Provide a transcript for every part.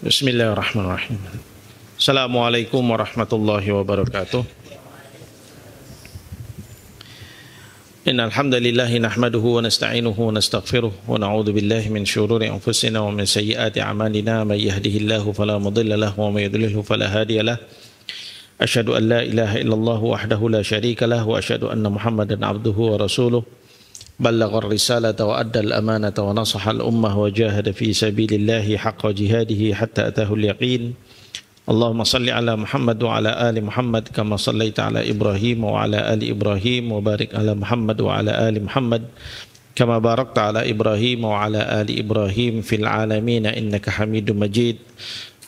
Bismillahirrahmanirrahim. Assalamualaikum warahmatullahi wabarakatuh. Innal hamdalillah nahmaduhu wa nasta'inuhu wa nastaghfiruh wa na'udzu billahi min shururi anfusina wa min sayyiati a'malina may yahdihillahu fala mudilla lahu wa may yudlilhu fala hadiya lahu. Asyhadu an la ilaha illallah wahdahu la syarika lahu wa asyhadu anna Muhammadan abduhu wa rasuluh. Ballagha ar-risalata wa adda al-amanata wa nasaha al-ummah wa jahada fi sabilillahi haqqa jihadihi hatta atahu al-yaqin. Allahumma salli ala Muhammad wa ala ali Muhammad kama sallaita ala Ibrahim wa ala ali Ibrahim wa barik ala Muhammad wa ala ali Muhammad kama barakta ala Ibrahim wa ala ali Ibrahim fil alamin innaka Hamidum Majid.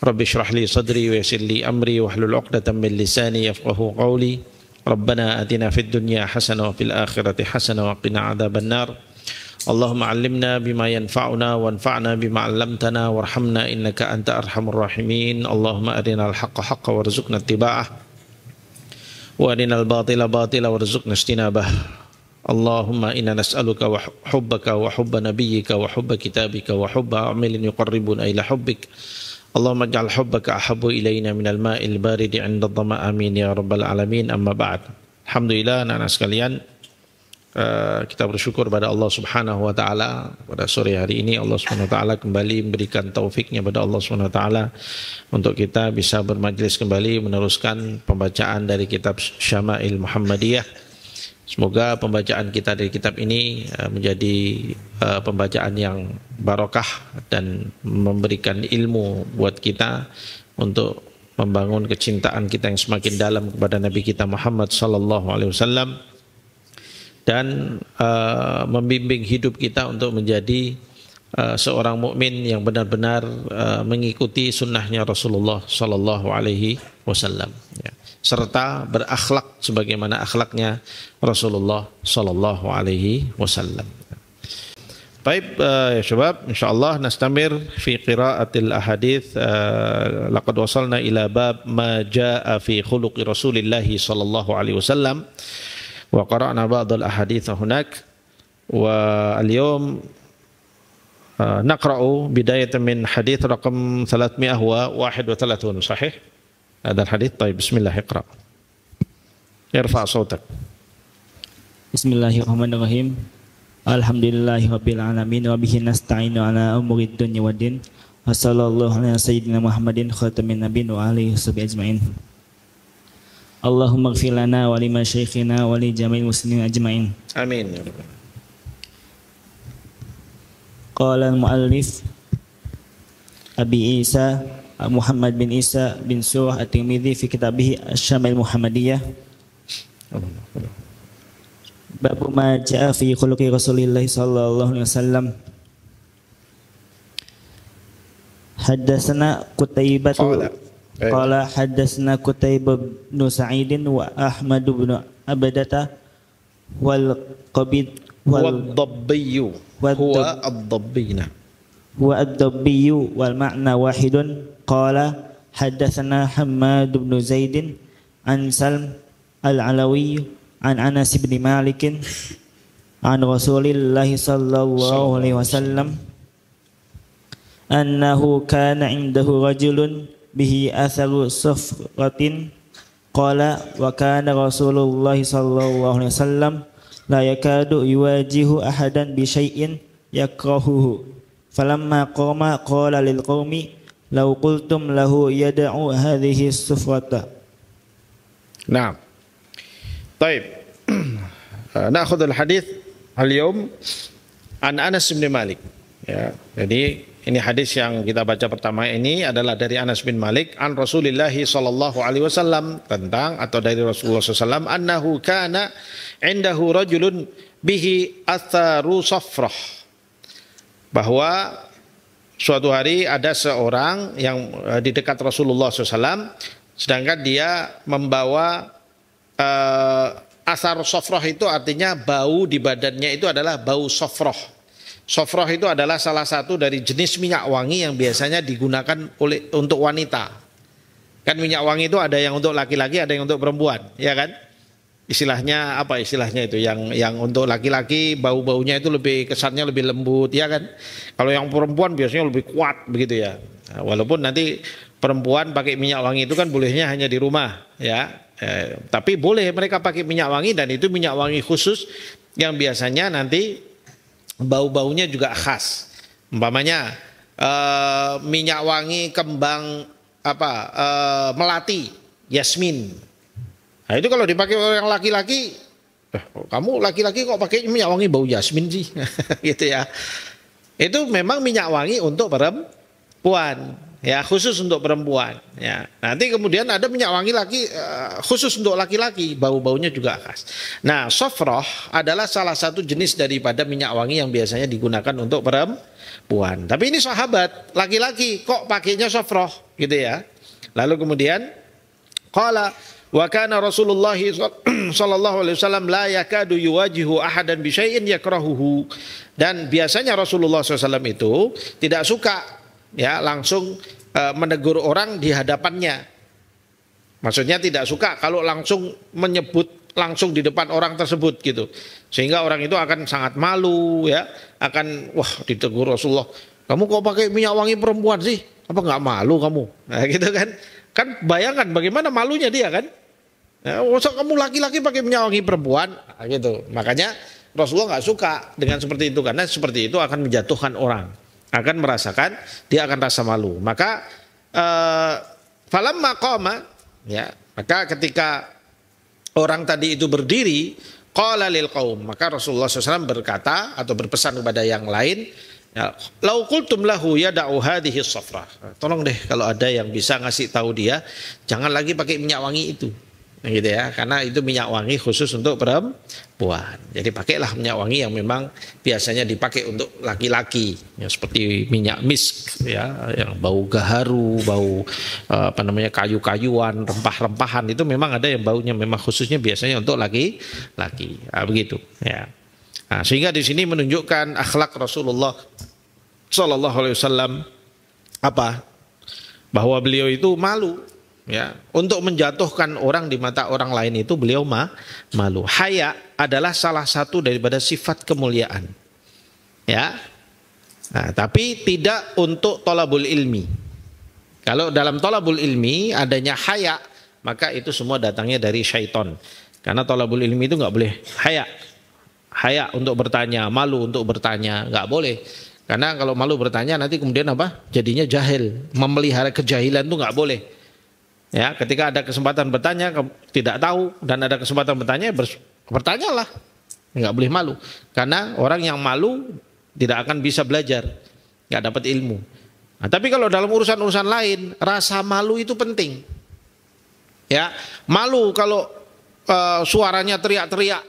Rabbi shrah li sadri wa yassir li amri wahlul 'uqdatam min lisani yafqahu qawli. Rabbana atina fid dunya hasanah wa fil akhirati hasanah wa qina adzabannar. Allahumma 'allimna bima yanfa'una wanfa'na bima 'allamtana warhamna innaka anta arhamur rahimin. Allahumma arinal haqqa haqqan warzuqna ittiba'ah wa arinal batila batila warzuqna ijtinabah. Allahumma inna nas'aluka wa hubbaka wa hubba nabiyyika wa hubba kitabika wa hubba amalin yuqarribuna ila hubbik. Allahumma ja'al hubbaka ahabbu ilayna minal ma'il baridi 'inda dhama amin ya rabbal alamin. Amma ba'd. Alhamdulillah anak-anak sekalian, kita bersyukur pada Allah Subhanahu wa taala pada sore hari ini Allah Subhanahu wa taala kembali memberikan taufiknya pada Allah Subhanahu wa taala untuk kita bisa bermajlis kembali meneruskan pembacaan dari kitab Syama'il Muhammadiyah. Semoga pembacaan kita dari kitab ini menjadi pembacaan yang barokah dan memberikan ilmu buat kita untuk membangun kecintaan kita yang semakin dalam kepada Nabi kita Muhammad sallallahu alaihi wasallam dan membimbing hidup kita untuk menjadi seorang mukmin yang benar-benar mengikuti sunnahnya Rasulullah sallallahu alaihi wasallam, ya, serta berakhlak sebagaimana akhlaknya Rasulullah sallallahu alaihi wasallam. Baik, ya syabab, insyaallah nastamir fi qiraatil ahadits. Laqad wasalna ila bab ma jaa fi khuluqi Rasulillah sallallahu alaihi wasallam wa qara'na ba'd al ahadits hunak wa al-yawm naqra'u bidayatan min hadits raqam 331 sahih. Ada hadis. Baik, bismillah, iqra. Irfa' sautak. Bismillahirrahmanirrahim. Alhamdulillahirabbil alamin wa bihi nasta'inu ala umurid dunya waddin. Wa sallallahu ala sayyidina Muhammadin khatamin nabiyyin wa alihi washabihi ajmain. Allahumma ighfir lana wa li masyayikhina wa li jami'il muslimin ajmain. Amin ya rabbal. Qala al-muallif Abi Isa Muhammad bin Isa bin Surah At-Tirmidzi fi kitabih Asy-Syama'il Muhammadiyah. Bab ma jaa fi khuluqi Rasulillah sallallahu alaihi wasallam. Haddatsana Qutaibah qala haddatsana Qutaibah bin Sa'id wa Ahmad bin Abdata wal Qabid wal Dabbi huwa ad-Dabbina wa ad-Dabbi wal ma'na wahidun. Qala haddatsana Hammad bin Zaid an Salm al-Alawi an Anas bin Malik an Rasulillah sallallahu alaihi wasallam annahu kana indahu rajulun bihi atharu safratin. Qala wa kana Rasulullah sallallahu alaihi wasallam la yakadu yuwajihu ahadan bi syai'in yakrahuhu. Falamma qama qala lil qaumi law qultum lahu yad'u hadhihi sufrata. Naam. Baik. Na'khudh al-hadits al-yawm an Anas bin Malik. Ya, jadi ini hadis yang kita baca pertama ini adalah dari Anas bin Malik an Rasulillah sallallahu alaihi wasallam, tentang atau dari Rasulullah sallallahu alaihi wasallam annahu kana indahu rajulun bihi atharu safrah, bahwa suatu hari ada seorang yang di dekat Rasulullah SAW, sedangkan dia membawa asar sofroh, itu artinya bau di badannya itu adalah bau sofroh. Sofroh itu adalah salah satu dari jenis minyak wangi yang biasanya digunakan untuk wanita. Kan minyak wangi itu ada yang untuk laki-laki, ada yang untuk perempuan, ya kan? istilahnya apa istilahnya itu yang untuk laki-laki bau-baunya itu lebih kesannya lebih lembut ya kan. Kalau yang perempuan biasanya lebih kuat begitu ya. Nah, walaupun nanti perempuan pakai minyak wangi itu kan bolehnya hanya di rumah, ya. Tapi boleh mereka pakai minyak wangi, dan itu minyak wangi khusus yang biasanya nanti bau-baunya juga khas. Umpamanya minyak wangi kembang melati, yasmin. Nah, itu kalau dipakai oleh yang laki-laki, kamu laki-laki kok pakai minyak wangi bau yasmin sih, gitu ya. Itu memang minyak wangi untuk perempuan, ya, khusus untuk perempuan, ya. Nanti kemudian ada minyak wangi khusus untuk laki-laki, bau-baunya juga khas. Nah, sofroh adalah salah satu jenis daripada minyak wangi yang biasanya digunakan untuk perempuan. Tapi ini sahabat laki-laki kok pakainya sofroh, gitu ya. Lalu kemudian qala wa kana Rasulullah sallallahu alaihi wasallam la yakadu yuwajihu ahadan bi syai'in yakrahuhu. Dan biasanya Rasulullah SAW itu tidak suka, ya, langsung menegur orang di hadapannya. Maksudnya tidak suka kalau langsung menyebut langsung di depan orang tersebut, gitu. Sehingga orang itu akan sangat malu, ya, akan ditegur Rasulullah. Kamu kok pakai minyak wangi perempuan sih? Apa nggak malu kamu? Nah, gitu kan? Kan bayangkan bagaimana malunya dia kan? Ya, kamu laki-laki pakai minyak wangi perempuan, nah, gitu. Makanya Rasulullah nggak suka dengan seperti itu, karena seperti itu akan menjatuhkan orang, akan merasakan dia akan rasa malu. Maka falamma qama, ya, maka ketika orang tadi itu berdiri, qala lil qaum, maka Rasulullah SAW berkata atau berpesan kepada yang lain, ya, lau qultum lahu yada'u hadhihi safrah. Tolong deh kalau ada yang bisa ngasih tahu dia jangan lagi pakai minyak wangi itu. Gitu ya, karena itu minyak wangi khusus untuk perempuan. Jadi pakailah minyak wangi yang memang biasanya dipakai untuk laki-laki, ya, seperti minyak misk, ya, yang bau gaharu, bau kayu-kayuan, rempah-rempahan, itu memang ada yang baunya memang khususnya biasanya untuk laki-laki. Nah, begitu, ya. Nah, sehingga di sini menunjukkan akhlak Rasulullah Sallallahu Alaihi Wasallam bahwa beliau itu malu, ya, untuk menjatuhkan orang di mata orang lain itu beliau malu. Haya adalah salah satu daripada sifat kemuliaan, ya. Nah, tapi tidak untuk thalabul ilmi. Kalau dalam thalabul ilmi adanya haya, maka itu semua datangnya dari syaitan. Karena thalabul ilmi itu nggak boleh haya. Haya untuk bertanya, malu untuk bertanya, nggak boleh. Karena kalau malu bertanya nanti kemudian jadinya jahil, memelihara kejahilan itu nggak boleh. Ya, ketika ada kesempatan bertanya tidak tahu dan ada kesempatan bertanya, bertanyalah, nggak boleh malu. Karena orang yang malu tidak akan bisa belajar, nggak dapat ilmu. Nah, tapi kalau dalam urusan-urusan lain, rasa malu itu penting. Ya, malu kalau suaranya teriak-teriak,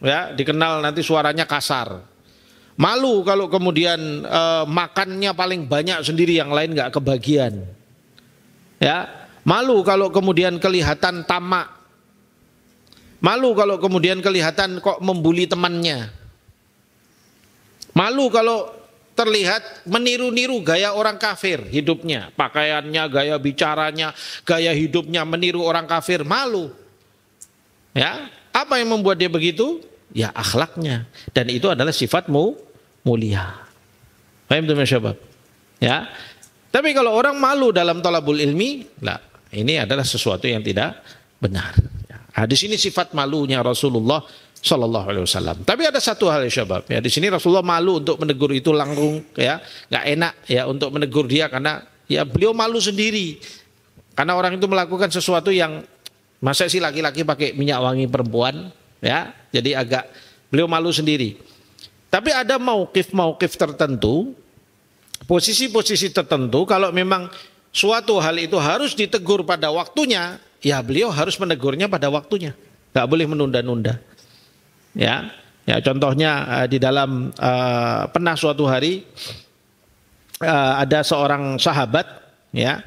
ya, dikenal nanti suaranya kasar. Malu kalau kemudian makannya paling banyak sendiri, yang lain nggak kebagian. Ya, malu kalau kemudian kelihatan tamak. Malu kalau kemudian kelihatan kok membuli temannya. Malu kalau terlihat meniru-niru gaya orang kafir hidupnya, pakaiannya, gaya bicaranya, gaya hidupnya meniru orang kafir, malu. Ya, apa yang membuat dia begitu? Ya, akhlaknya, dan itu adalah sifatmu mulia. Paham tuh masyabab? Ya. Tapi kalau orang malu dalam thalabul ilmi, lah, ini adalah sesuatu yang tidak benar. Nah, di sini sifat malunya Rasulullah Sallallahu Alaihi Wasallam. Tapi ada satu hal, ya syabab, ya, di sini Rasulullah malu untuk menegur itu langsung, ya, nggak enak, ya, untuk menegur dia, karena ya beliau malu sendiri, karena orang itu melakukan sesuatu yang masa sih laki-laki pakai minyak wangi perempuan, ya, jadi agak beliau malu sendiri. Tapi ada mauqif tertentu, posisi-posisi tertentu, kalau memang suatu hal itu harus ditegur pada waktunya, ya beliau harus menegurnya pada waktunya, nggak boleh menunda-nunda. Ya, ya, contohnya di dalam pernah suatu hari ada seorang sahabat, ya,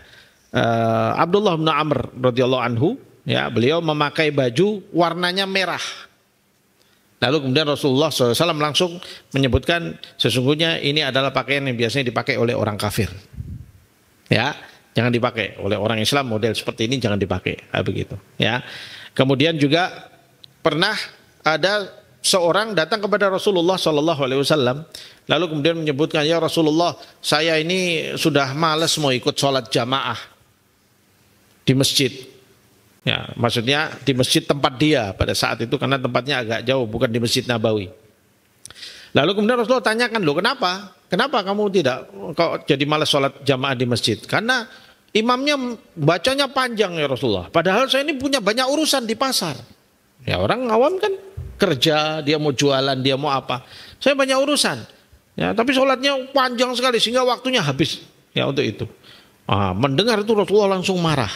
Abdullah bin Amr radhiyallahu anhu, ya, beliau memakai baju warnanya merah. Lalu kemudian Rasulullah SAW langsung menyebutkan sesungguhnya ini adalah pakaian yang biasanya dipakai oleh orang kafir. Ya, jangan dipakai oleh orang Islam, model seperti ini jangan dipakai, begitu. Ya, kemudian juga pernah ada seorang datang kepada Rasulullah Shallallahu Alaihi Wasallam, lalu kemudian menyebutkan, ya Rasulullah, saya ini sudah malas mau ikut sholat jamaah di masjid. Ya, maksudnya di masjid tempat dia pada saat itu, karena tempatnya agak jauh, bukan di Masjid Nabawi. Lalu kemudian Rasulullah tanyakan, loh kenapa? Kenapa kamu tidak kok jadi malas sholat jamaah di masjid? Karena imamnya bacanya panjang ya Rasulullah. Padahal saya ini punya banyak urusan di pasar. Ya orang awam kan kerja, dia mau jualan, dia mau apa. Saya banyak urusan. Ya, tapi sholatnya panjang sekali sehingga waktunya habis ya untuk itu. Mendengar itu Rasulullah langsung marah.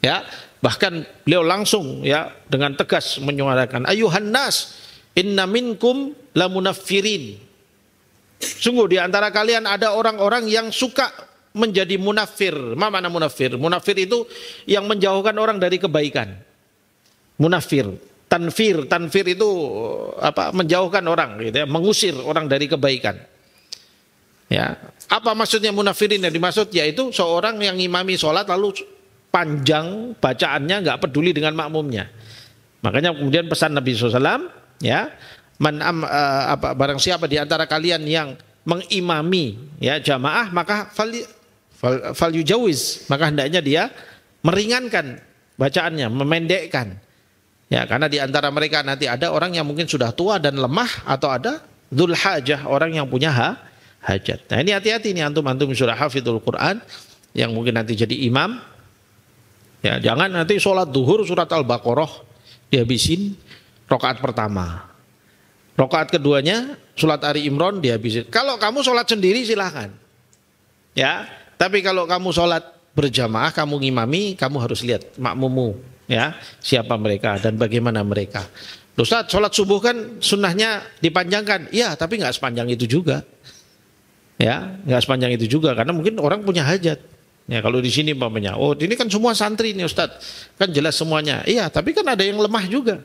Ya, bahkan beliau langsung ya dengan tegas menyuarakan, ayuhan nas, inna minkum la munaffirin. Sungguh di antara kalian ada orang-orang yang suka menjadi munafir. Apa makna munafir? Munafir itu yang menjauhkan orang dari kebaikan. Munafir, tanfir itu apa? Menjauhkan orang, gitu ya, mengusir orang dari kebaikan. Ya, apa maksudnya munafirin yang dimaksud? Yaitu seorang yang ngimami sholat lalu panjang bacaannya, nggak peduli dengan makmumnya. Makanya kemudian pesan Nabi SAW, ya. Barang siapa di antara kalian yang mengimami ya jamaah, maka fal yujawiz, maka hendaknya dia meringankan bacaannya, memendekkan. Ya, karena di antara mereka nanti ada orang yang mungkin sudah tua dan lemah, atau ada dzul hajah, orang yang punya hajat. Nah, ini hati-hati nih antum sudah hafidul Quran yang mungkin nanti jadi imam. Ya, jangan nanti sholat duhur surat Al-Baqarah dihabisin rakaat pertama. Rakaat keduanya surat Ali Imran dihabisin. Kalau kamu sholat sendiri silahkan. Ya, tapi kalau kamu sholat berjamaah, kamu ngimami, kamu harus lihat makmummu, ya, siapa mereka dan bagaimana mereka. Ustaz, sholat subuh kan sunnahnya dipanjangkan. Iya, tapi nggak sepanjang itu juga. Ya, nggak sepanjang itu juga karena mungkin orang punya hajat. Ya, kalau di sini umpamanya, oh ini kan semua santri nih Ustaz, kan jelas semuanya. Iya, tapi kan ada yang lemah juga.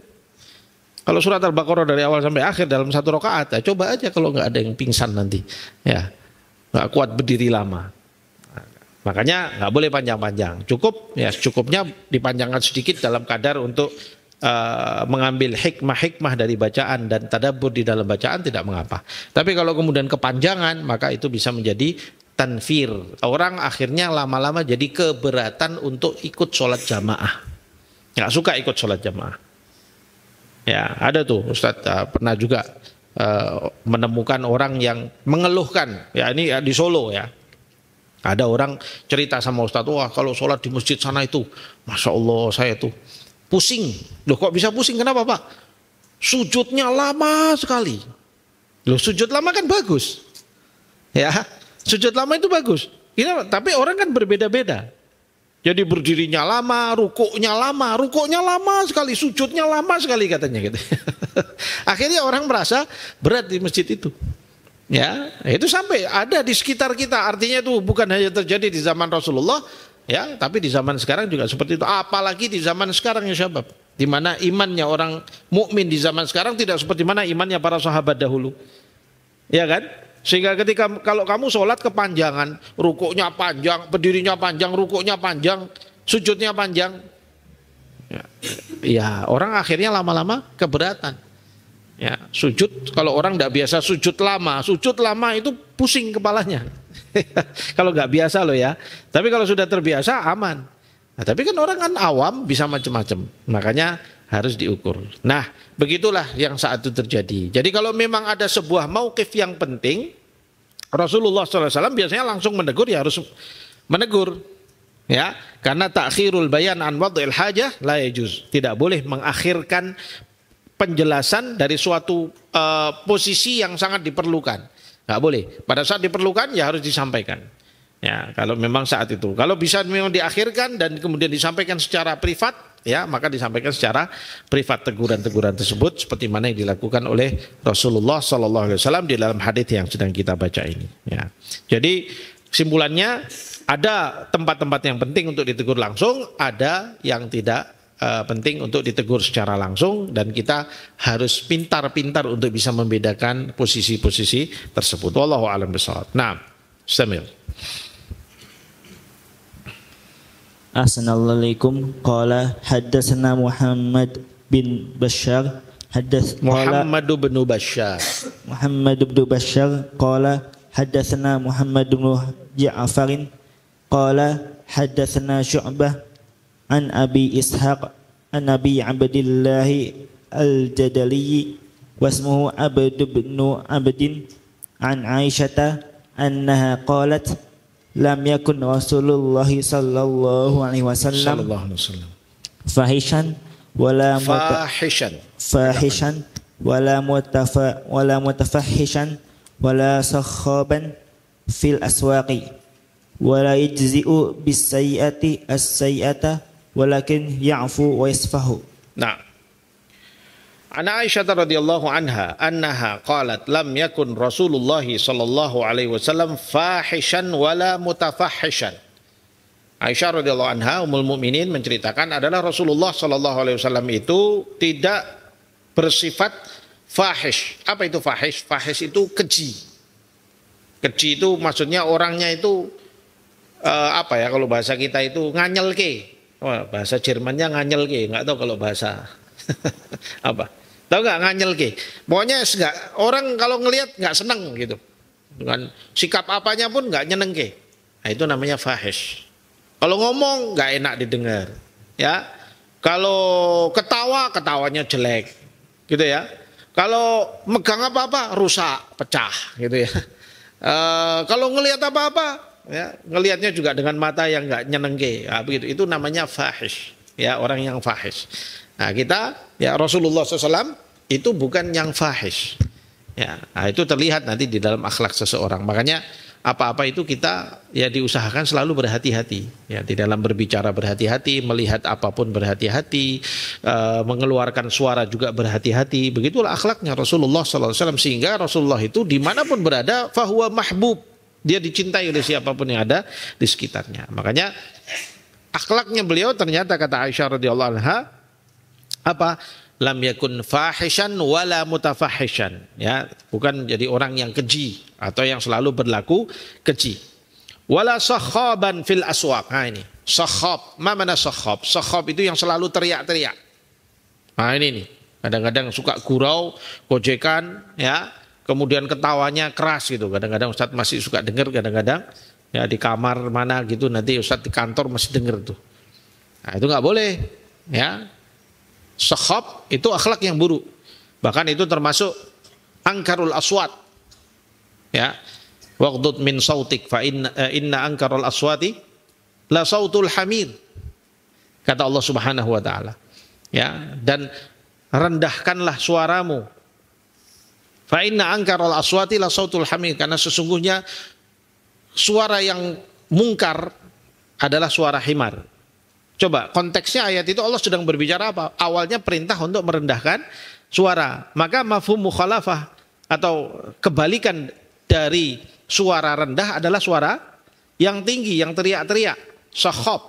Kalau surat Al-Baqarah dari awal sampai akhir dalam satu rakaat, ya coba aja kalau nggak ada yang pingsan nanti, ya nggak kuat berdiri lama. Makanya nggak boleh panjang-panjang. Cukup, ya cukupnya dipanjangkan sedikit dalam kadar untuk mengambil hikmah-hikmah dari bacaan dan tadabbur di dalam bacaan tidak mengapa. Tapi kalau kemudian kepanjangan, maka itu bisa menjadi tanfir. Orang akhirnya lama-lama jadi keberatan untuk ikut sholat jamaah. Nggak suka ikut sholat jamaah. Ya, ada tuh Ustadz pernah juga menemukan orang yang mengeluhkan. Ya, ini di Solo ya. Ada orang cerita sama Ustadz, wah kalau sholat di masjid sana itu, Masya Allah saya tuh pusing. Loh kok bisa pusing? Kenapa Pak? Sujudnya lama sekali. Loh sujud lama kan bagus. Ya, sujud lama itu bagus. Ini, tapi orang kan berbeda-beda. Jadi berdirinya lama, rukuknya lama sekali, sujudnya lama sekali katanya gitu. Akhirnya orang merasa berat di masjid itu. Ya, itu sampai ada di sekitar kita. Artinya itu bukan hanya terjadi di zaman Rasulullah, ya, tapi di zaman sekarang juga seperti itu. Apalagi di zaman sekarang ya sahabat, di mana imannya orang mukmin di zaman sekarang tidak seperti mana imannya para sahabat dahulu. Ya kan? Sehingga ketika kalau kamu sholat kepanjangan, rukuknya panjang, berdirinya panjang, rukuknya panjang, sujudnya panjang, ya orang akhirnya lama-lama keberatan. Ya, sujud, kalau orang tidak biasa sujud lama itu pusing kepalanya. Kalau nggak biasa loh ya. Tapi kalau sudah terbiasa aman. Nah, tapi kan orang kan awam bisa macam-macam. Makanya harus diukur. Nah, begitulah yang saat itu terjadi. Jadi kalau memang ada sebuah mauqif yang penting, Rasulullah SAW biasanya langsung menegur, ya harus menegur. Ya, karena takhirul bayan an wad'il hajah la yajuz. Tidak boleh mengakhirkan penjelasan dari suatu posisi yang sangat diperlukan. Nggak boleh. Pada saat diperlukan ya harus disampaikan. Ya, kalau memang saat itu. Kalau bisa memang diakhirkan dan kemudian disampaikan secara privat, ya maka disampaikan secara privat teguran-teguran tersebut seperti mana yang dilakukan oleh Rasulullah SAW di dalam hadits yang sedang kita baca ini. Ya. Jadi kesimpulannya ada tempat-tempat yang penting untuk ditegur langsung, ada yang tidak penting untuk ditegur secara langsung, dan kita harus pintar-pintar untuk bisa membedakan posisi-posisi tersebut. Wallahu a'lam bishawab. Nah, Samir. Assalamualaikum. Qala haddatsana Muhammad bin Bashar Muhammad bin Bashar. محمد بن بشار قال حدثنا محمد بن جعفر قال حدثنا شعبة عن أبي إسحاق عن أبي عبد الله الجدلي واسمه عبد بن عبد عن عائشة أنها قالت لم يكن رسول الله صلى الله عليه وسلم فاحشا ولا متفحشا ولا سخابا في الأسواق ولا يجزئ بالسيئة السيئة ولكن يعفو ويصفح. Nah, Ana Aisyah radhiyallahu anha annaha qalat lam yakun Rasulullah sallallahu alaihi wasallam fahishan wala mutafahhishan. Aisyah radhiyallahu anha ummul mukminin menceritakan adalah Rasulullah sallallahu alaihi wasallam itu tidak bersifat fahish. Apa itu fahish? Fahish itu keji. Keji itu maksudnya orangnya itu apa ya, kalau bahasa kita itu nganyelke. Bahasa Jermannya nganyelke, enggak tahu kalau bahasa apa. Tahu nggak nganyelke? Pokoknya enggak, orang kalau ngelihat nggak seneng gitu. Dengan sikap apanya pun nggak nyenengke. Nah, itu namanya fahish. Kalau ngomong nggak enak didengar, ya. Kalau ketawa, ketawanya jelek, gitu ya. Kalau megang apa-apa rusak, pecah, gitu ya. Kalau ngelihat apa-apa, ya, ngelihatnya juga dengan mata yang nggak nyenengke, ya, begitu. Itu namanya fahish, ya, orang yang fahish. Nah, kita, ya, Rasulullah SAW itu bukan yang fahish, ya. Nah, itu terlihat nanti di dalam akhlak seseorang. Makanya apa-apa itu kita, ya, diusahakan selalu berhati-hati, ya, di dalam berbicara berhati-hati, melihat apapun berhati-hati, mengeluarkan suara juga berhati-hati. Begitulah akhlaknya Rasulullah SAW, sehingga Rasulullah itu dimanapun berada, fahuwa mahbub, dia dicintai oleh siapapun yang ada di sekitarnya. Makanya akhlaknya beliau ternyata kata Aisyah radhiyallahu anha apa? Lam yakun fahishan wala mutafahishan, ya, bukan jadi orang yang keji atau yang selalu berlaku keji. Wala sakhaban fil aswaq. Nah, ini sakhab. Mana sakhab? Sakhab itu yang selalu teriak-teriak. Nah, ini nih, kadang-kadang suka gurau, gojekan, ya, kemudian ketawanya keras gitu. Kadang-kadang Ustadz masih suka dengar, kadang-kadang ya di kamar mana gitu, nanti Ustadz di kantor masih dengar tuh. Nah, itu nggak boleh, ya. Sakhab itu akhlak yang buruk. Bahkan itu termasuk angkarul aswat. Ya. Waghdud min sautik fa inna angkarul aswati la sautul hamir. Kata Allah Subhanahu wa taala. Ya, dan rendahkanlah suaramu. Fa inna angkarul aswati la sautul hamir, karena sesungguhnya suara yang mungkar adalah suara himar. Coba konteksnya ayat itu Allah sedang berbicara apa? Awalnya perintah untuk merendahkan suara. Maka mafhum mukhalafah atau kebalikan dari suara rendah adalah suara yang tinggi, yang teriak-teriak. Sakhab.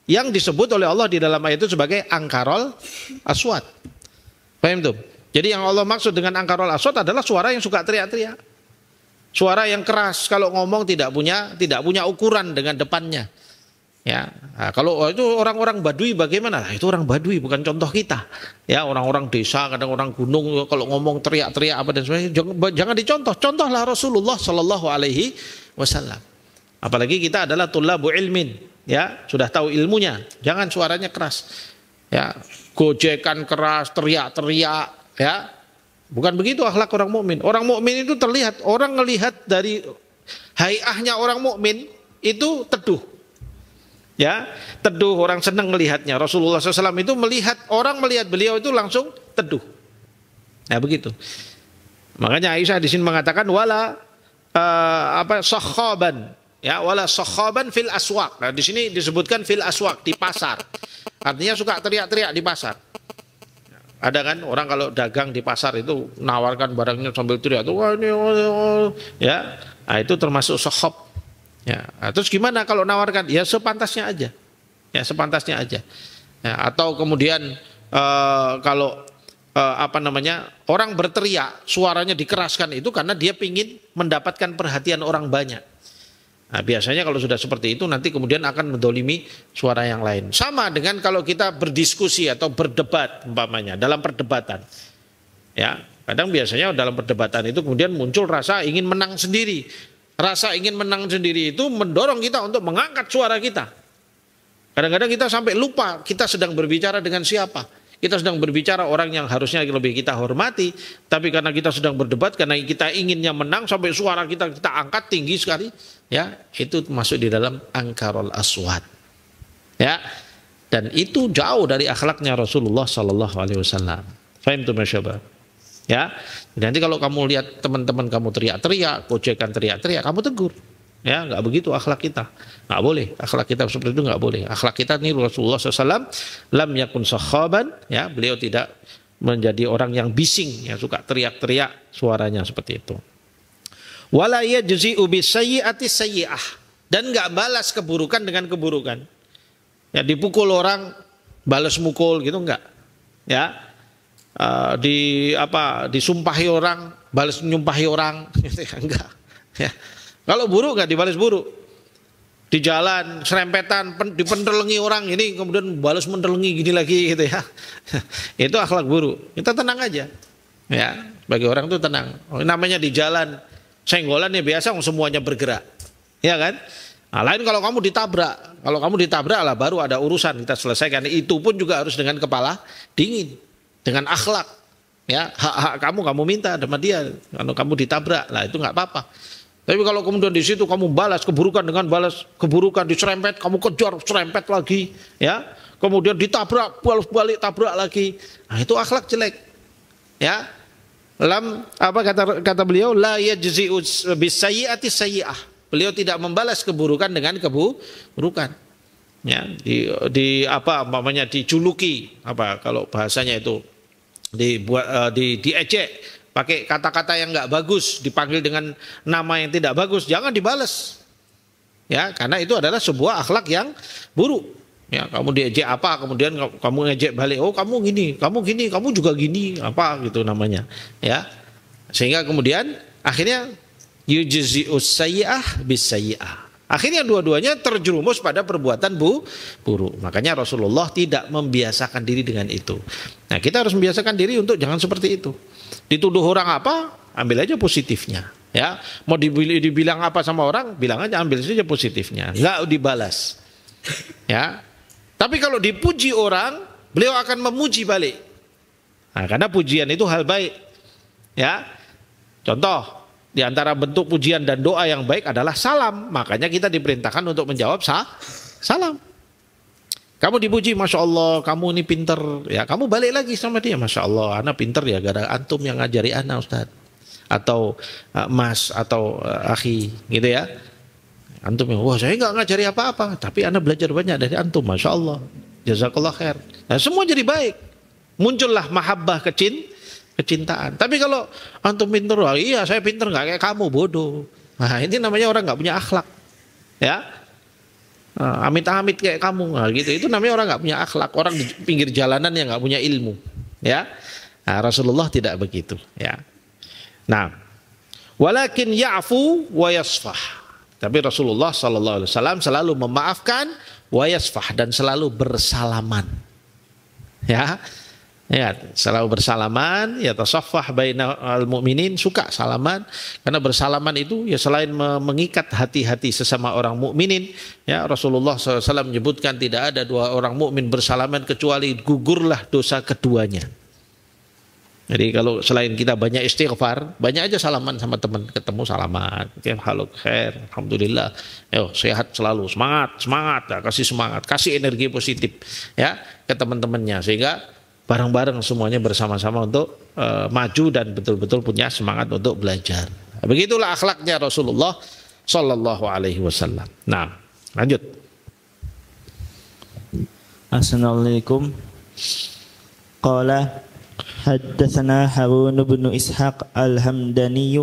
Yang disebut oleh Allah di dalam ayat itu sebagai angkarol aswat. Paham tuh? Jadi yang Allah maksud dengan angkarol aswat adalah suara yang suka teriak-teriak. Suara yang keras, kalau ngomong tidak punya ukuran dengan depannya. Ya, nah, kalau itu orang-orang Badui bagaimana? Nah, itu orang Badui, bukan contoh kita. Ya, orang-orang desa, kadang orang gunung, kalau ngomong teriak-teriak apa dan sebagainya, jangan dicontoh. Contohlah Rasulullah Shallallahu Alaihi Wasallam. Apalagi kita adalah tullabu ilmin, ya, sudah tahu ilmunya. Jangan suaranya keras, ya, gojekan keras, teriak-teriak, ya. Bukan begitu akhlak orang mukmin. Orang mukmin itu terlihat, orang melihat dari haiahnya orang mukmin itu teduh. Ya, teduh, orang senang melihatnya. Rasulullah SAW itu orang melihat beliau itu langsung teduh. Nah, begitu. Makanya Aisyah di sini mengatakan wala sakhaban, ya, wala sakhaban fil aswaq. Nah, di sini disebutkan fil aswaq, di pasar. Artinya suka teriak-teriak di pasar. Ada kan orang kalau dagang di pasar itu nawarkan barangnya sambil teriak tuh, wah ini, ya. Nah, itu termasuk sakhab. Ya, terus gimana kalau nawarkan? Ya sepantasnya aja, ya sepantasnya aja. Ya, atau kemudian kalau orang berteriak, suaranya dikeraskan itu karena dia ingin mendapatkan perhatian orang banyak. Nah, biasanya kalau sudah seperti itu nanti kemudian akan mendolimi suara yang lain. Sama dengan kalau kita berdiskusi atau berdebat umpamanya dalam perdebatan. Ya, kadang biasanya dalam perdebatan itu kemudian muncul rasa ingin menang sendiri. Rasa ingin menang sendiri itu mendorong kita untuk mengangkat suara kita. Kadang-kadang kita sampai lupa kita sedang berbicara dengan siapa. Kita sedang berbicara orang yang harusnya lebih kita hormati, tapi karena kita sedang berdebat, karena kita inginnya menang sampai suara kita angkat tinggi sekali, ya itu masuk di dalam angkarul aswat, ya, dan itu jauh dari akhlaknya Rasulullah Sallallahu Alaihi Wasallam. Fahim tuh masyaallah, ya. Nanti kalau kamu lihat teman-teman kamu teriak-teriak, gojekan teriak-teriak, kamu tegur. Ya, nggak begitu akhlak kita, nggak boleh. Akhlak kita seperti itu nggak boleh. Akhlak kita ini Rasulullah SAW lam yakun sakhaban, ya, beliau tidak menjadi orang yang bising, yang suka teriak-teriak suaranya seperti itu. Wala yajzi'u bisayyi'ati sayyi'ah, dan nggak balas keburukan dengan keburukan. Ya, dipukul orang balas mukul gitu nggak, ya. Disumpahi orang balas nyumpahi orang gitu ya, enggak, ya. Kalau buruk nggak dibalas buruk. Di jalan serempetan dipentelengi orang ini kemudian balas mentelengi gini lagi gitu ya. Itu akhlak buruk. Kita tenang aja. Ya, bagi orang itu tenang. Namanya di jalan senggolan ya biasa semuanya bergerak. Ya kan? Nah, lain kalau kamu ditabrak. Kalau kamu ditabrak lah baru ada urusan kita selesaikan. Itu pun juga harus dengan kepala dingin, dengan akhlak. Ya, hak-hak kamu minta sama dia. Kalau kamu ditabrak, lah itu nggak apa-apa. Tapi kalau kemudian di situ kamu balas keburukan dengan balas keburukan, diserempet, kamu kejar, serempet lagi, ya. Kemudian ditabrak, balik tabrak lagi. Nah, itu akhlak jelek. Ya. Kata beliau, la yajzi'u bisayyi'ati sayyi'ah. Beliau tidak membalas keburukan dengan keburukan. Ya, dijuluki, kalau bahasanya itu diejek, pakai kata-kata yang nggak bagus, dipanggil dengan nama yang tidak bagus, jangan dibalas. Ya, karena itu adalah sebuah akhlak yang buruk. Ya, kamu diejek apa, kemudian kamu ngejek balik, oh kamu gini, kamu juga gini, apa gitu namanya. Ya, sehingga kemudian akhirnya yujzi'us sayyi'ah bis sayyi'ah. Akhirnya dua-duanya terjerumus pada perbuatan buruk. Makanya Rasulullah tidak membiasakan diri dengan itu. Nah, kita harus membiasakan diri untuk jangan seperti itu. Dituduh orang apa, ambil aja positifnya. Ya, mau dibilang apa sama orang, bilang aja, ambil saja positifnya, nggak dibalas. Ya, tapi kalau dipuji orang, beliau akan memuji balik. Nah, karena pujian itu hal baik. Ya, contoh. Di antara bentuk pujian dan doa yang baik adalah salam. Makanya kita diperintahkan untuk menjawab salam. Kamu dipuji, Masya Allah, kamu ini pinter. Ya, kamu balik lagi sama dia, Masya Allah, anak pinter ya, gara antum yang ngajari anak, Ustaz. Atau mas, atau akhi, gitu ya. Antum yang, wah saya nggak ngajari apa-apa, tapi anak belajar banyak dari antum, Masya Allah. Jazakallah khair. Nah, semua jadi baik. Muncullah mahabbah kecintaan. Tapi kalau antum pinter, iya saya pinter nggak kayak kamu, bodoh. Nah, ini namanya orang nggak punya akhlak, ya. Amit-amit kayak kamu, nah, gitu. Itu namanya orang nggak punya akhlak, orang di pinggir jalanan yang nggak punya ilmu, ya. Nah, Rasulullah tidak begitu, ya. Nah, walakin ya'fu wa yasfah. Tapi Rasulullah Sallallahu Alaihi Wasallam selalu memaafkan, wa yasfah, dan selalu bersalaman, ya. Ya, selalu bersalaman, ya tasaffah bainal mu'minin, suka salaman, karena bersalaman itu ya selain mengikat hati-hati sesama orang mukminin, ya Rasulullah SAW menyebutkan tidak ada dua orang mukmin bersalaman kecuali gugurlah dosa keduanya. Jadi kalau selain kita banyak istighfar, banyak aja salaman sama teman, ketemu salaman, halo khair, alhamdulillah, yo sehat selalu, semangat, ya, kasih semangat, kasih energi positif, ya ke teman-temannya, sehingga bareng-bareng semuanya bersama-sama untuk maju dan betul-betul punya semangat untuk belajar. Begitulah akhlaknya Rasulullah Sallallahu Alaihi Wasallam. Nah, lanjut. Assalamualaikum. Qala haddatsana Harun bin Ishaq al-Hamdani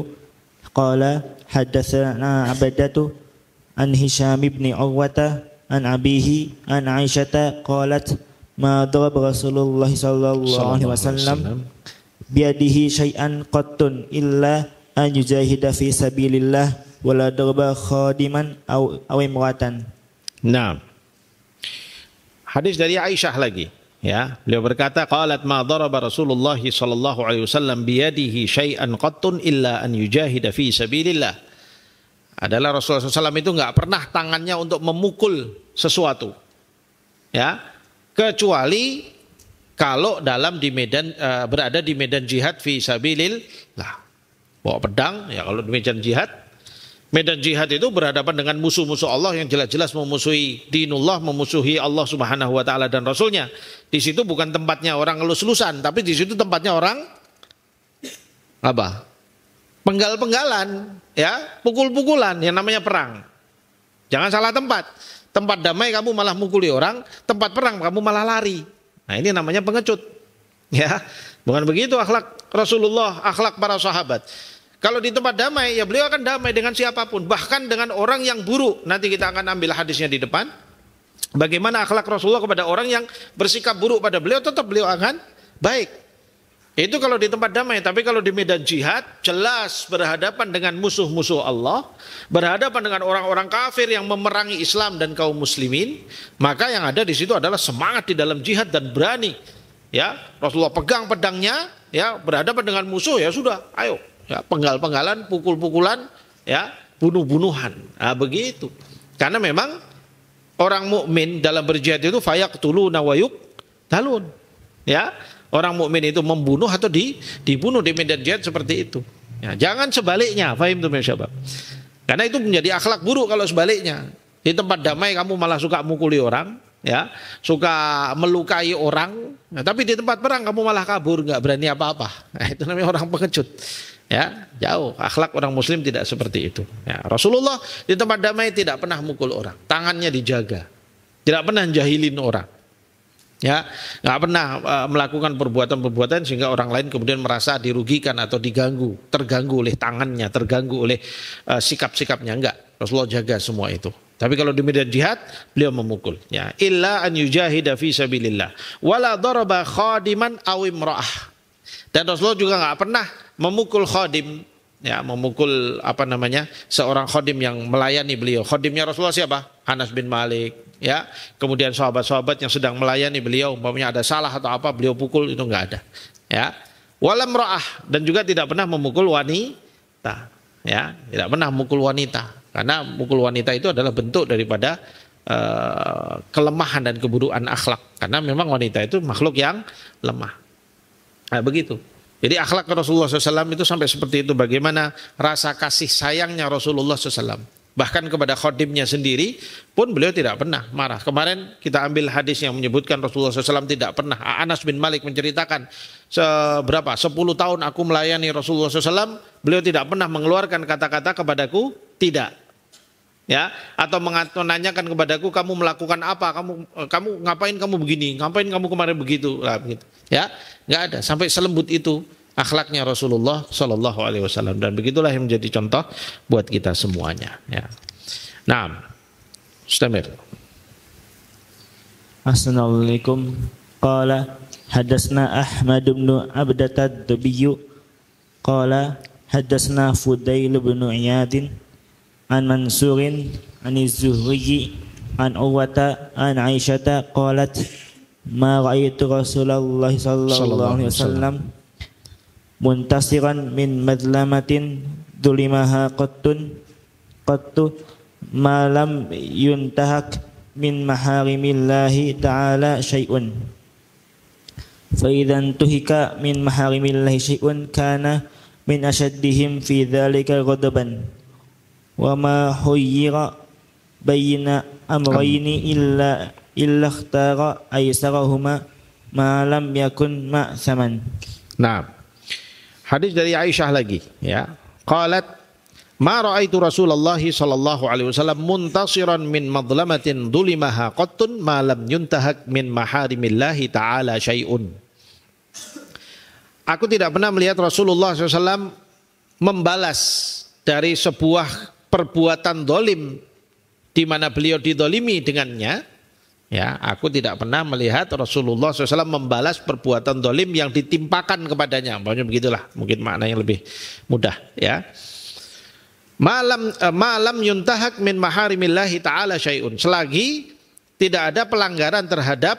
qala haddatsana Abadatu an Hisham bin Urwata an abihi an Aisyata qalat ma daraba Rasulullah sallallahu alaihi wasallam biadihi syai'an qattun illa an yujahida fi sabilillah wala darba khadiman aw imratan. Nah, hadis dari Aisyah lagi, Ya, beliau berkata, qalat ma daraba Rasulullah sallallahu alaihi wasallam biyadihi syai'an qattun illa an yujahida fi sabilillah. Adalah Rasulullah SAW itu enggak pernah tangannya untuk memukul sesuatu. Ya, kecuali kalau dalam di medan berada di medan jihad fi sabilillah. Bawa pedang, ya kalau di medan jihad. Medan jihad itu berhadapan dengan musuh-musuh Allah yang jelas-jelas memusuhi dinullah, memusuhi Allah Subhanahu wa taala dan Rasulnya. Di situ bukan tempatnya orang elus-elusan, tapi di situ tempatnya orang apa? Penggal-penggalan, ya, pukul-pukulan yang namanya perang. Jangan salah tempat. Tempat damai kamu malah mukuli orang, tempat perang kamu malah lari. Nah, ini namanya pengecut. Ya, bukan begitu akhlak Rasulullah, akhlak para sahabat. Kalau di tempat damai, ya beliau akan damai dengan siapapun, bahkan dengan orang yang buruk. Nanti kita akan ambil hadisnya di depan. Bagaimana akhlak Rasulullah kepada orang yang bersikap buruk pada beliau, tetap beliau akan baik. Itu kalau di tempat damai. Tapi kalau di medan jihad, jelas berhadapan dengan musuh-musuh Allah, berhadapan dengan orang-orang kafir yang memerangi Islam dan kaum muslimin, maka yang ada di situ adalah semangat di dalam jihad dan berani. Ya, Rasulullah pegang pedangnya, ya, berhadapan dengan musuh, ya sudah, ayo. Ya, penggal-penggalan, pukul-pukulan, ya, bunuh-bunuhan. Nah, begitu. Karena memang orang mukmin dalam berjihad itu fayaqtuluna wa yuqtalun. Ya, orang mukmin itu membunuh atau dibunuh di medan jihad seperti itu. Ya, jangan sebaliknya, fahim tuh syabab. Karena itu menjadi akhlak buruk kalau sebaliknya. Di tempat damai kamu malah suka mukuli orang, ya, suka melukai orang. Nah, tapi di tempat perang kamu malah kabur, nggak berani apa-apa. Nah, itu namanya orang pengecut. Ya, jauh. Akhlak orang muslim tidak seperti itu. Ya, Rasulullah di tempat damai tidak pernah mukul orang, tangannya dijaga, tidak pernah jahilin orang. Ya, nggak pernah melakukan perbuatan-perbuatan sehingga orang lain kemudian merasa dirugikan atau terganggu oleh tangannya, terganggu oleh sikap-sikapnya. Enggak, Rasulullah jaga semua itu. Tapi kalau di medan jihad beliau memukul. Ya, illa an yujahida fi sabilillah, wala daraba khadiman aw imra'ah. Dan Rasulullah juga nggak pernah memukul khadim, ya, memukul seorang khadim yang melayani beliau. Khadimnya Rasulullah siapa? Anas bin Malik, ya. Kemudian sahabat-sahabat yang sedang melayani beliau, umpamanya ada salah atau apa, beliau pukul, itu nggak ada. Ya, walam ra'ah, dan juga tidak pernah memukul wanita, ya, tidak pernah memukul wanita, karena mukul wanita itu adalah bentuk daripada kelemahan dan keburukan akhlak, karena memang wanita itu makhluk yang lemah. Nah, begitu. Jadi akhlak Rasulullah SAW itu sampai seperti itu. Bagaimana rasa kasih sayangnya Rasulullah SAW. Bahkan kepada khadimnya sendiri pun beliau tidak pernah marah. Kemarin kita ambil hadis yang menyebutkan Rasulullah SAW tidak pernah. Anas bin Malik menceritakan 10 tahun aku melayani Rasulullah SAW, beliau tidak pernah mengeluarkan kata-kata kepadaku tidak. Ya, atau menanyakan kepadaku, kamu melakukan apa, kamu ngapain, kamu begini, ngapain kamu kemarin begitu, lah begitu. Ya, nggak ada. Sampai selembut itu akhlaknya Rasulullah Shallallahu Alaihi Wasallam, dan begitulah yang menjadi contoh buat kita semuanya. Ya. Nah, Mustamir. Assalamualaikum. Qala hadasna Ahmad bin Abdat ad-Dubiy qala hadasna Fudail bin Iyad an Mansurin an Az-Zuhri an Urwata an Aisyata qalat ma ra'aitu Rasulullah sallallahu alaihi wasallam muntasiran min madlamatin dulimaha qattu ma lam yuntahak min maharimillahi ta'ala syai'un fa idzan tuhika min maharimillahi syai'un kana min ashaddihim fi dzalika ghadaban wa ma huyyira baina amrayni illa ikhtara aysarahuma ma lam yakun ma'saman. Nah, hadis dari Aisyah lagi, ya. Qalat ma ra'aitu Rasulullah sallallahu alaihi wasallam muntasiran min madlamatin dulimaha qattun ma lam yuntahak min maharimillahi ta'ala syai'un. Aku tidak pernah melihat Rasulullah SAW membalas dari sebuah perbuatan dolim di mana beliau didolimi dengannya. Ya, aku tidak pernah melihat Rasulullah SAW membalas perbuatan dolim yang ditimpakan kepadanya. Pokoknya begitulah, mungkin maknanya lebih mudah. Ya, malam yuntahak min maharimillahi ta'ala syai'un, selagi tidak ada pelanggaran terhadap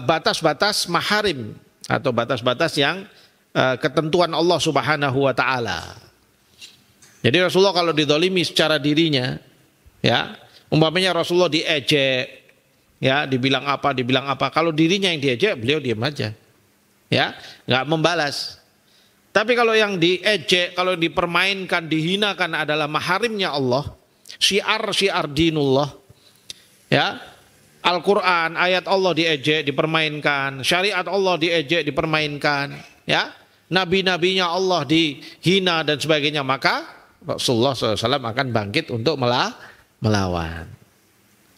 batas-batas maharim atau batas-batas yang ketentuan Allah Subhanahu wa taala. Jadi Rasulullah kalau didolimi secara dirinya, ya, umpamanya Rasulullah diejek, ya, dibilang apa. Kalau dirinya yang diejek, beliau diam aja, ya, nggak membalas. Tapi kalau yang diejek, kalau dipermainkan, dihinakan adalah maharimnya Allah, syiar dinullah, ya, Al-Quran, ayat Allah diejek, dipermainkan, syariat Allah diejek, dipermainkan, ya, nabi-nabinya Allah dihina dan sebagainya, maka Rasulullah SAW akan bangkit untuk melawan,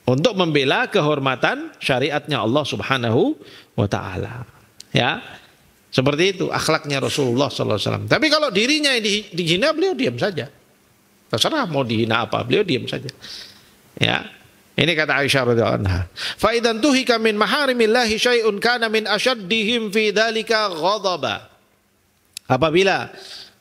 untuk membela kehormatan syariatnya Allah Subhanahu wa taala. Ya, seperti itu akhlaknya Rasulullah SAW. Tapi kalau dirinya yang dihina, beliau diam saja. Terserah mau dihina apa, beliau diam saja. Ya, ini kata Aisyah radhiyallahu anha. Fa idzan tuhika min maharimillahi syai'un kana min asyaddihim fi dzalika ghadaba. Apabila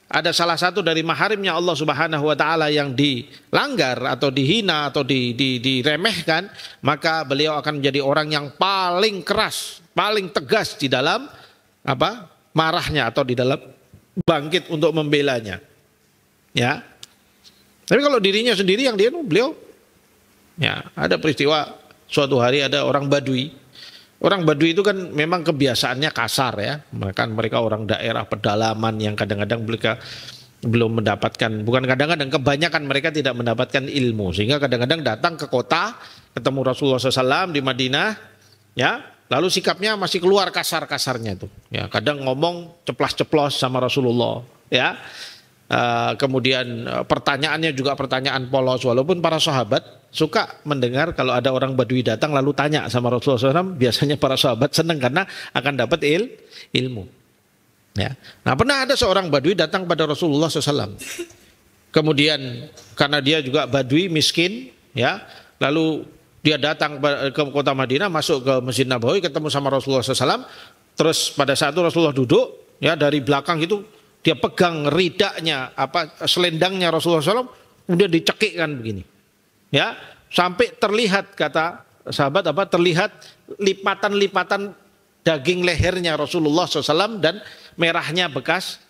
ada salah satu dari maharimnya Allah Subhanahu wa taala yang dilanggar atau dihina atau diremehkan, maka beliau akan menjadi orang yang paling keras, paling tegas di dalam apa? Marahnya atau di dalam bangkit untuk membelanya. Ya. Tapi kalau dirinya sendiri yang beliau, ya, ada peristiwa suatu hari ada orang Badui. Orang Badui itu kan memang kebiasaannya kasar, ya. Mereka orang daerah pedalaman yang kadang-kadang mereka belum mendapatkan, bukan kadang-kadang, kebanyakan mereka tidak mendapatkan ilmu. Sehingga kadang-kadang datang ke kota, ketemu Rasulullah SAW di Madinah, ya, lalu sikapnya masih keluar kasar-kasarnya itu. Ya, kadang ngomong ceplas-ceplos sama Rasulullah, ya. Kemudian pertanyaannya juga pertanyaan polos, walaupun para sahabat suka mendengar kalau ada orang Badui datang lalu tanya sama Rasulullah SAW, biasanya para sahabat senang karena akan dapat ilmu. Ya. Nah, pernah ada seorang Badui datang pada Rasulullah SAW. Kemudian karena dia juga Badui miskin, ya, lalu dia datang ke kota Madinah, masuk ke Masjid Nabawi, ketemu sama Rasulullah SAW. Terus pada saat itu Rasulullah duduk, ya, dari belakang itu dia pegang ridaknya, selendangnya Rasulullah SAW, kemudian dicekikkan begini, ya, sampai terlihat, kata sahabat, terlihat lipatan-lipatan daging lehernya Rasulullah SAW dan merahnya bekas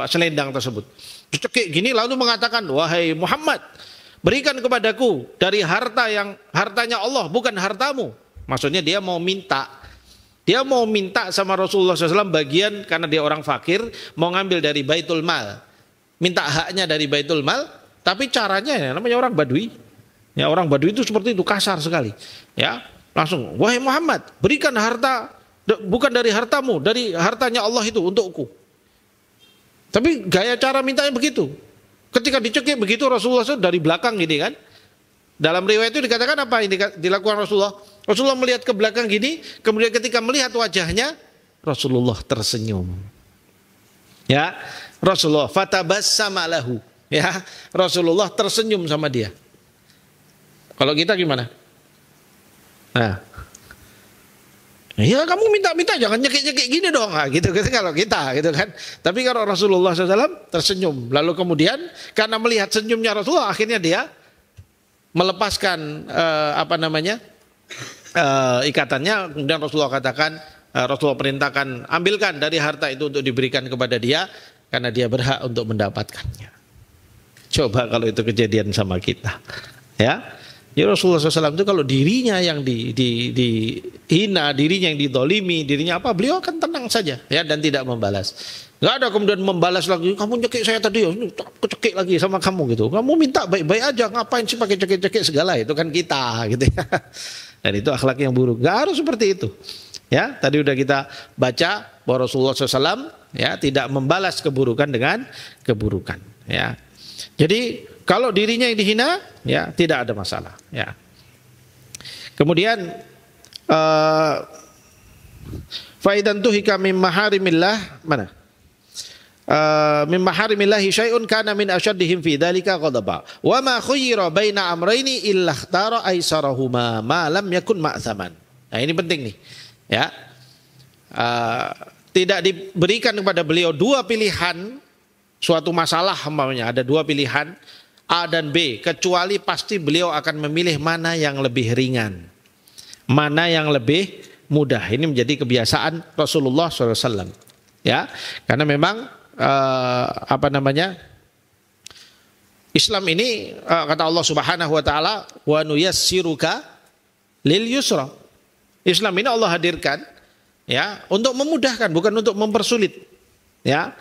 selendang tersebut. Dicekik gini lalu mengatakan, wahai Muhammad, berikan kepadaku dari harta yang hartanya Allah, bukan hartamu. Maksudnya dia mau minta. Dia mau minta sama Rasulullah SAW bagian, karena dia orang fakir, mau ngambil dari Baitul Mal. Minta haknya dari Baitul Mal, tapi caranya, ya, namanya orang Badui. Ya, orang Badui itu seperti itu, kasar sekali. Ya, langsung, wahai Muhammad, berikan harta, bukan dari hartamu, dari hartanya Allah itu untukku. Tapi gaya cara mintanya begitu. Ketika dicekik begitu Rasulullah SAW dari belakang gini kan. Dalam riwayat itu dikatakan apa yang dilakukan Rasulullah? Rasulullah melihat ke belakang gini, kemudian ketika melihat wajahnya, Rasulullah tersenyum. Ya, Rasulullah fatabassama lahu. Ya, Rasulullah tersenyum sama dia. Kalau kita gimana? Nah, ya kamu minta-minta jangan nyekik-nyekik gini dong, nah, gitu kalau kita, gitu kan. Tapi kalau Rasulullah SAW tersenyum, lalu kemudian karena melihat senyumnya Rasulullah, akhirnya dia melepaskan ikatannya. Kemudian Rasulullah katakan, Rasulullah perintahkan ambilkan dari harta itu untuk diberikan kepada dia karena dia berhak untuk mendapatkannya. Coba kalau itu kejadian sama kita, ya. Ya, Rasulullah SAW itu kalau dirinya yang dihina, dirinya yang didolimi, dirinya apa, beliau akan tenang saja, ya, dan tidak membalas. Nggak ada kemudian membalas lagi, kamu nyekik saya tadi, aku cekik lagi sama kamu gitu. Kamu minta baik-baik aja, ngapain sih pakai cekik-cekik segala, itu kan kita gitu ya. Dan itu akhlak yang buruk. Nggak harus seperti itu. Ya, tadi udah kita baca bahwa Rasulullah SAW, ya, tidak membalas keburukan dengan keburukan. Ya, jadi kalau dirinya yang dihina, ya, tidak ada masalah. Ya. Kemudian faidan tuhika min maharimillah, mana? Min maharimillahi syai'un kana min asyaddihim fi dzalika ghadaba wa ma khayyira baina amrayni illa ikhtara aisarahuma ma lam yakun ma'thaman. Nah, ini penting nih, ya. Tidak diberikan kepada beliau dua pilihan suatu masalah, umpamanya ada dua pilihan A dan B, kecuali pasti beliau akan memilih mana yang lebih ringan, mana yang lebih mudah. Ini menjadi kebiasaan Rasulullah SAW. Ya, karena memang Islam ini kata Allah Subhanahu Wa Taala, wa nuyassiruka lil yusra. Islam ini Allah hadirkan ya untuk memudahkan, bukan untuk mempersulit. Ya,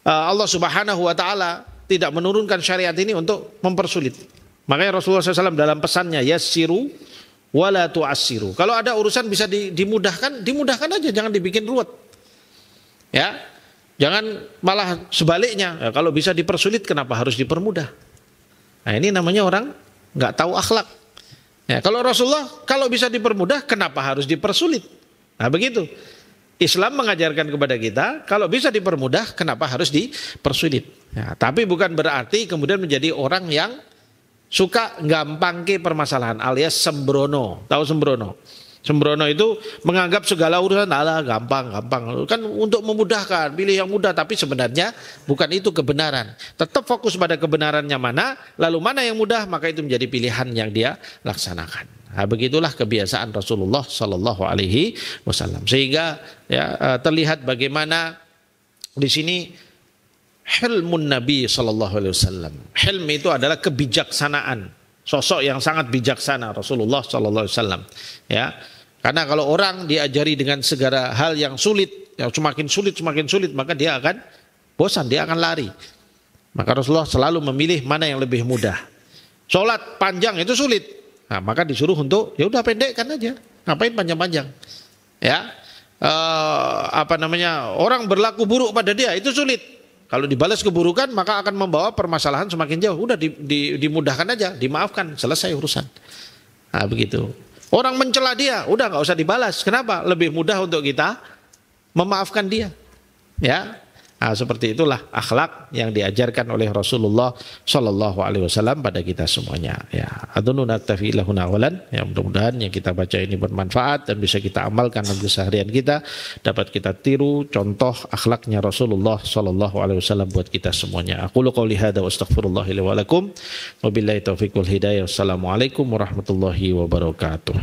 Allah Subhanahu Wa Taala tidak menurunkan syariat ini untuk mempersulit. Makanya Rasulullah SAW dalam pesannya yassiru wala tu'assiru. Kalau ada urusan bisa dimudahkan, dimudahkan aja, jangan dibikin ruwet. Ya, jangan malah sebaliknya. Ya, kalau bisa dipersulit, kenapa harus dipermudah? Nah, ini namanya orang nggak tahu akhlak. Ya, kalau Rasulullah kalau bisa dipermudah, kenapa harus dipersulit? Nah, begitu. Islam mengajarkan kepada kita, kalau bisa dipermudah, kenapa harus dipersulit? Ya, tapi bukan berarti kemudian menjadi orang yang suka gampang ke permasalahan alias sembrono. Tahu sembrono? Sembrono itu menganggap segala urusan gampang. Kan untuk memudahkan, pilih yang mudah, tapi sebenarnya bukan itu kebenaran. Tetap fokus pada kebenarannya mana, lalu mana yang mudah, maka itu menjadi pilihan yang dia laksanakan. Nah, begitulah kebiasaan Rasulullah Sallallahu Alaihi Wasallam. Sehingga ya, terlihat bagaimana di sini hilmun Nabi Sallallahu Alaihi Wasallam. Hilm itu adalah kebijaksanaan, sosok yang sangat bijaksana Rasulullah Sallallahu Alaihi Wasallam. Ya, karena kalau orang diajari dengan segala hal yang sulit, yang semakin sulit, maka dia akan bosan, dia akan lari. Maka Rasulullah selalu memilih mana yang lebih mudah. Sholat panjang itu sulit. Nah, maka disuruh untuk ya udah pendekkan aja, ngapain panjang-panjang, ya orang berlaku buruk pada dia itu sulit. Kalau dibalas keburukan maka akan membawa permasalahan semakin jauh. Udah dimudahkan aja, dimaafkan, selesai urusan. Nah, begitu. Orang mencela dia, udah nggak usah dibalas. Kenapa? Lebih mudah untuk kita memaafkan dia, ya. Nah, seperti itulah akhlak yang diajarkan oleh Rasulullah Sallallahu Alaihi Wasallam pada kita semuanya. Ya, adunu naktafi lahuna awalan. Ya, mudah-mudahan yang kita baca ini bermanfaat dan bisa kita amalkan dalam keseharian kita. Dapat kita tiru contoh akhlaknya Rasulullah Sallallahu Alaihi Wasallam buat kita semuanya. Aku qouli hada wa astaghfirullahi li wa lakum. Wabillahi taufiq wal hidayah. Wassalamualaikum warahmatullahi wabarakatuh.